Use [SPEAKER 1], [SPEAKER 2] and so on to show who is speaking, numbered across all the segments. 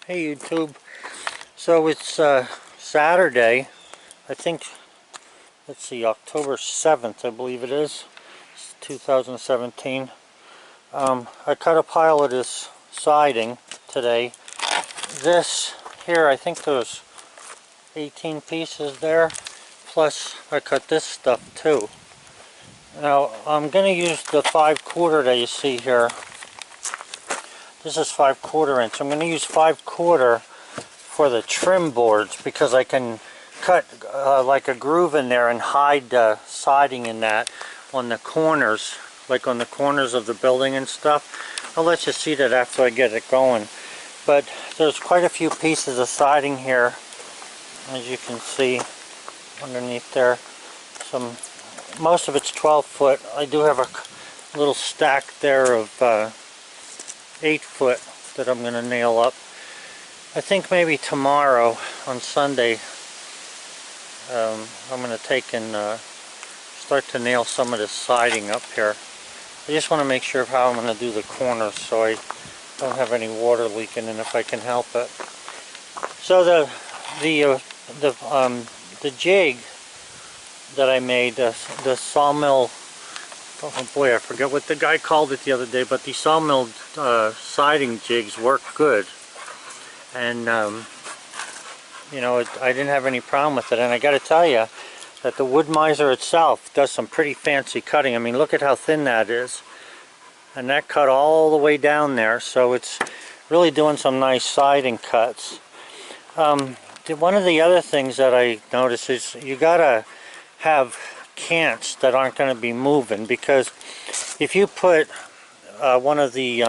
[SPEAKER 1] Hey YouTube. So it's Saturday, I think, let's see, October 7th I believe it is. It's 2017. I cut a pile of this siding today. This here, I think there's 18 pieces there, plus I cut this stuff too. Now I'm going to use the 5/4 that you see here. This is 5/4 inch. I'm going to use 5/4 for the trim boards because I can cut like a groove in there and hide the siding in that on the corners, like on the corners of the building and stuff. I'll let you see that after I get it going. But there's quite a few pieces of siding here, as you can see underneath there. Most of it's 12 foot. I do have a little stack there of 8 foot that I'm going to nail up. I think maybe tomorrow on Sunday I'm going to take and start to nail some of this siding up here. I just want to make sure of how I'm going to do the corners so I don't have any water leaking in if I can help it. So the jig that I made, the sawmill, oh boy, I forget what the guy called it the other day, but the sawmill siding jigs work good. And you know, I didn't have any problem with it. And I got to tell you that the Woodmizer itself does some pretty fancy cutting. I mean, look at how thin that is, and that cut all the way down there, so it's really doing some nice siding cuts. One of the other things that I noticed is you gotta have cants that aren't going to be moving, because if you put one of the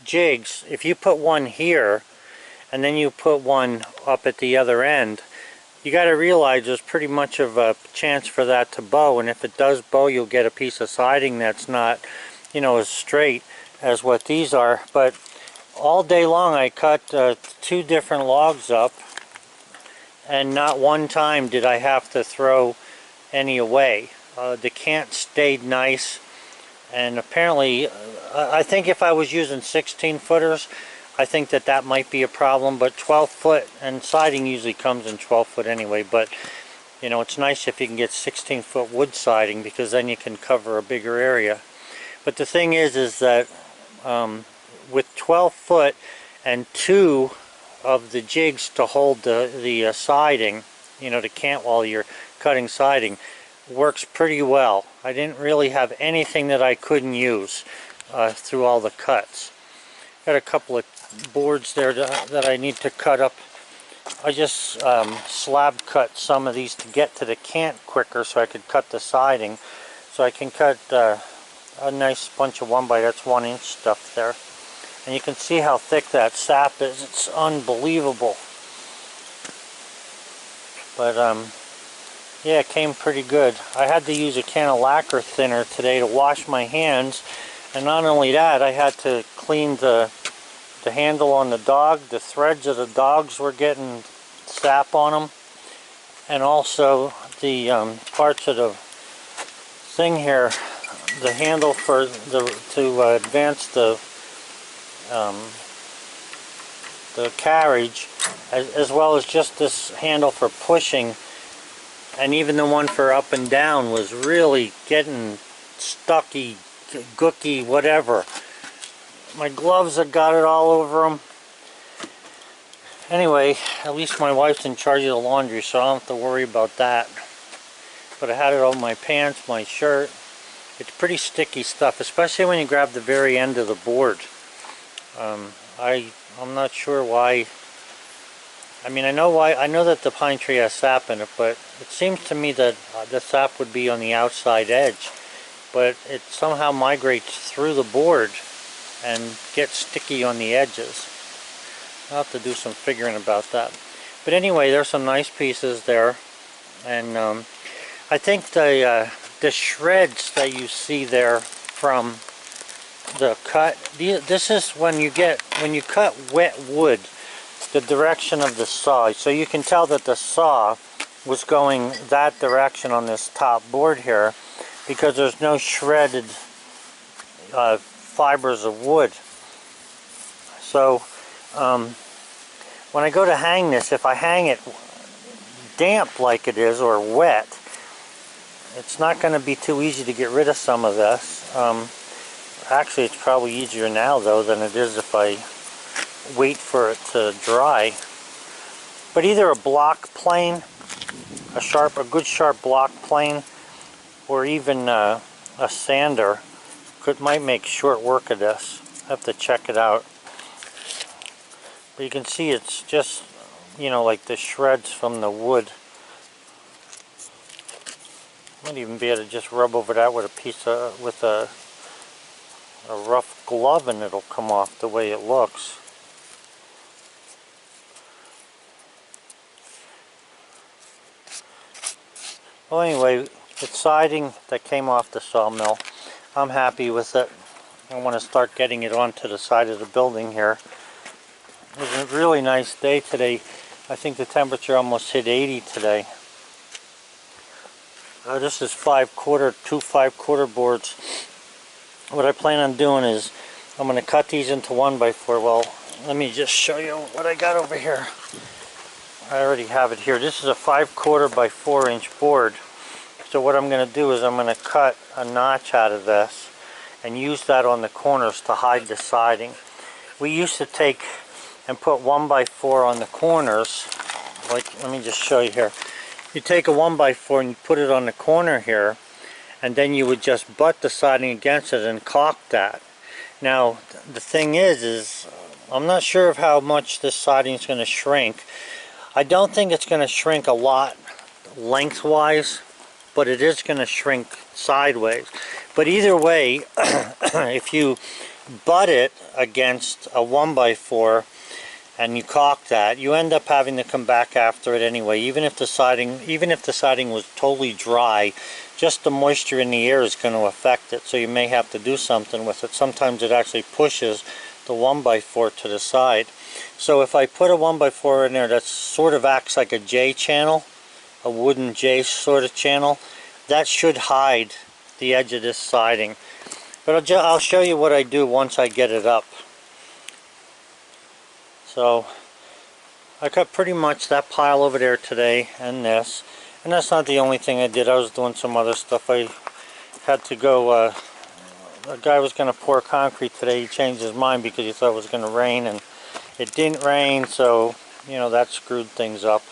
[SPEAKER 1] jigs, if you put one here and then you put one up at the other end, you got to realize there's pretty much of a chance for that to bow, and if it does bow, you'll get a piece of siding that's not, you know, as straight as what these are. But all day long I cut 2 different logs up, and not one time did I have to throw any away. The cant stayed nice, and apparently I think if I was using 16 footers, I think that might be a problem, but 12 foot, and siding usually comes in 12 foot anyway, but you know, it's nice if you can get 16 foot wood siding, because then you can cover a bigger area. But the thing is that with 12 foot and 2 of the jigs to hold the siding, you know, the cant while you're cutting siding, works pretty well. I didn't really have anything that I couldn't use through all the cuts. Got a couple of boards there that I need to cut up. I just slab cut some of these to get to the cant quicker so I could cut the siding. So I can cut a nice bunch of 1x, that's 1 inch stuff there. And you can see how thick that sap is. It's unbelievable. But yeah, it came pretty good. I had to use a can of lacquer thinner today to wash my hands, and not only that, I had to clean the handle on the dog. The threads of the dogs were getting sap on them, and also the parts of the thing here, the handle for to advance the carriage, as well as just this handle for pushing, and even the one for up and down was really getting stucky, gooky, whatever. My gloves have got it all over them. Anyway, at least my wife's in charge of the laundry, so I don't have to worry about that. But I had it on my pants, my shirt. It's pretty sticky stuff, especially when you grab the very end of the board. I'm not sure why. I mean, I know why. I know that the pine tree has sap in it, but it seems to me that the sap would be on the outside edge, but it somehow migrates through the board and gets sticky on the edges. I'll have to do some figuring about that. But anyway, there's some nice pieces there, and I think the shreds that you see there from the cut, this is when you cut wet wood, the direction of the saw. So you can tell that the saw was going that direction on this top board here, because there's no shredded fibers of wood. So when I go to hang this, if I hang it damp like it is or wet, it's not going to be too easy to get rid of some of this. Actually, it's probably easier now though than it is if I wait for it to dry. But either a block plane, a good sharp block plane, or even a sander might make short work of this. I have to check it out. But you can see it's just, you know, like the shreds from the wood. Might even be able to just rub over that with a rough glove and it'll come off the way it looks. Well, anyway, it's siding that came off the sawmill. I'm happy with it. I want to start getting it onto the side of the building here. It was a really nice day today. I think the temperature almost hit 80 today. This is 2 5/4 boards. What I plan on doing is I'm going to cut these into 1x4. Well, let me just show you what I got over here. I already have it here. This is a 5/4 by 4-inch board. So what I'm going to do is I'm going to cut a notch out of this and use that on the corners to hide the siding. We used to take and put 1x4 on the corners. Like, let me just show you here. You take a 1x4 and you put it on the corner here, and then you would just butt the siding against it and caulk that. Now the thing is I'm not sure of how much this siding is going to shrink. I don't think it's going to shrink a lot lengthwise, but it is going to shrink sideways. But either way, if you butt it against a 1x4 and you caulk that, you end up having to come back after it anyway. Even if the siding was totally dry, just the moisture in the air is going to affect it, so you may have to do something with it. Sometimes it actually pushes the 1x4 to the side. So if I put a 1x4 in there that sort of acts like a J channel, a wooden J sort of channel, that should hide the edge of this siding. But I'll show you what I do once I get it up. So I cut pretty much that pile over there today and this. And that's not the only thing I did. I was doing some other stuff. I had to go, a guy was going to pour concrete today. He changed his mind because he thought it was going to rain, and it didn't rain, so you know that screwed things up.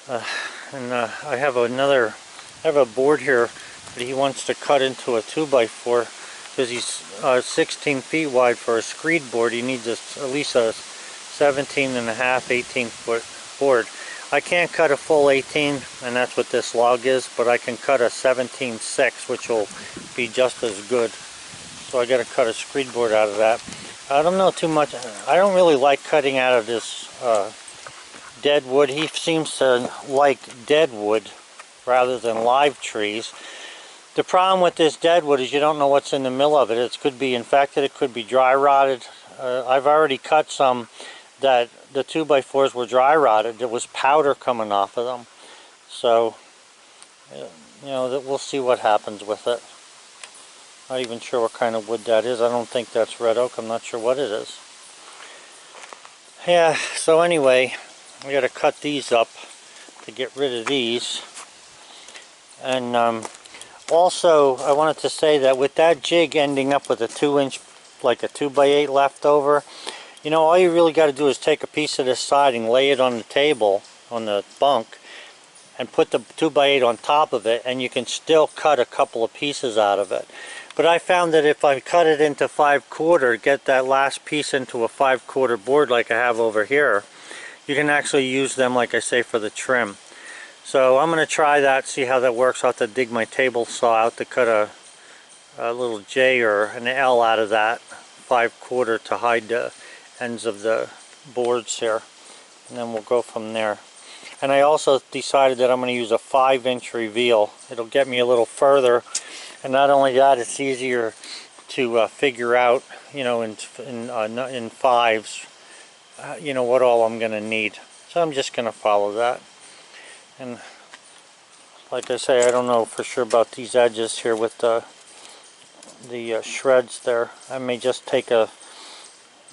[SPEAKER 1] I have a board here that he wants to cut into a 2x4 because he's 16 feet wide for a screed board. He needs at least a 17.5, 18-foot board. I can't cut a full 18, and that's what this log is, but I can cut a 17.6, which will be just as good. So I got to cut a screed board out of that. I don't know too much. I don't really like cutting out of this dead wood. He seems to like dead wood rather than live trees. The problem with this dead wood is you don't know what's in the middle of it. It could be infected, it could be dry rotted. I've already cut some that the 2x4s were dry rotted. There was powder coming off of them. So, you know, we'll see what happens with it. Not even sure what kind of wood that is. I don't think that's red oak. I'm not sure what it is. Yeah, so anyway, we got to cut these up to get rid of these. And also, I wanted to say that with that jig ending up with a 2-inch, like a 2x8 left over, you know, all you really got to do is take a piece of this siding, lay it on the table, on the bunk, and put the 2x8 on top of it, and you can still cut a couple of pieces out of it. But I found that if I cut it into 5/4, get that last piece into a 5/4 board like I have over here, you can actually use them, like I say, for the trim. So I'm going to try that, see how that works. I'll have to dig my table saw out to cut a little J or an L out of that 5/4 to hide the ends of the boards here, and then we'll go from there. And I also decided that I'm going to use a 5-inch reveal. It'll get me a little further, and not only that, it's easier to figure out, you know, in fives, you know, what all I'm going to need. So I'm just going to follow that. And like I say, I don't know for sure about these edges here with the shreds there. I may just take a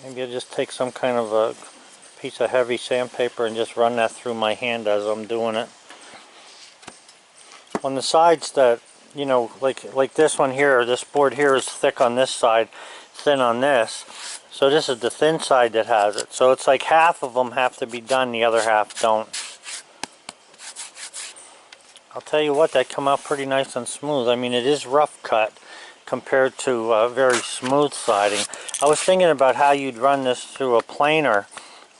[SPEAKER 1] Maybe I'll just take some kind of a piece of heavy sandpaper and just run that through my hand as I'm doing it. On the sides that, you know, like this one here, this board here is thick on this side, thin on this. So this is the thin side that has it. So it's like half of them have to be done, the other half don't. I'll tell you what, that come out pretty nice and smooth. I mean, it is rough cut compared to very smooth siding. I was thinking about how you'd run this through a planer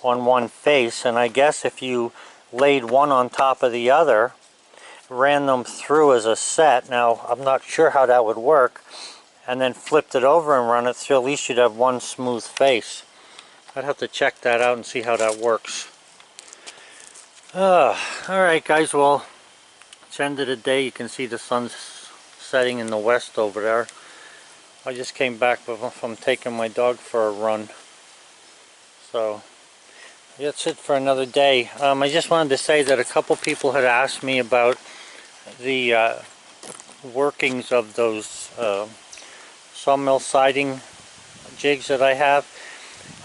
[SPEAKER 1] on one face, and I guess if you laid one on top of the other, ran them through as a set, now I'm not sure how that would work, and then flipped it over and run it through, at least you'd have one smooth face. I'd have to check that out and see how that works. Alright guys, well, it's the end of the day. You can see the sun's setting in the west over there. I just came back from taking my dog for a run. So that's it for another day. I just wanted to say that a couple people had asked me about the workings of those sawmill siding jigs that I have.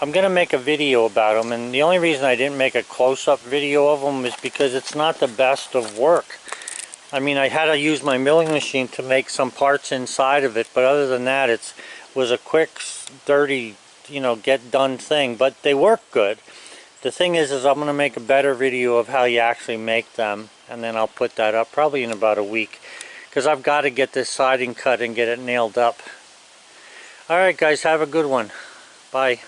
[SPEAKER 1] I'm going to make a video about them, and the only reason I didn't make a close-up video of them is because it's not the best of work. I mean, I had to use my milling machine to make some parts inside of it, but other than that, it was a quick, dirty, you know, get done thing, but they work good. The thing is I'm going to make a better video of how you actually make them, and then I'll put that up probably in about a week, because I've got to get this siding cut and get it nailed up. Alright guys, have a good one. Bye.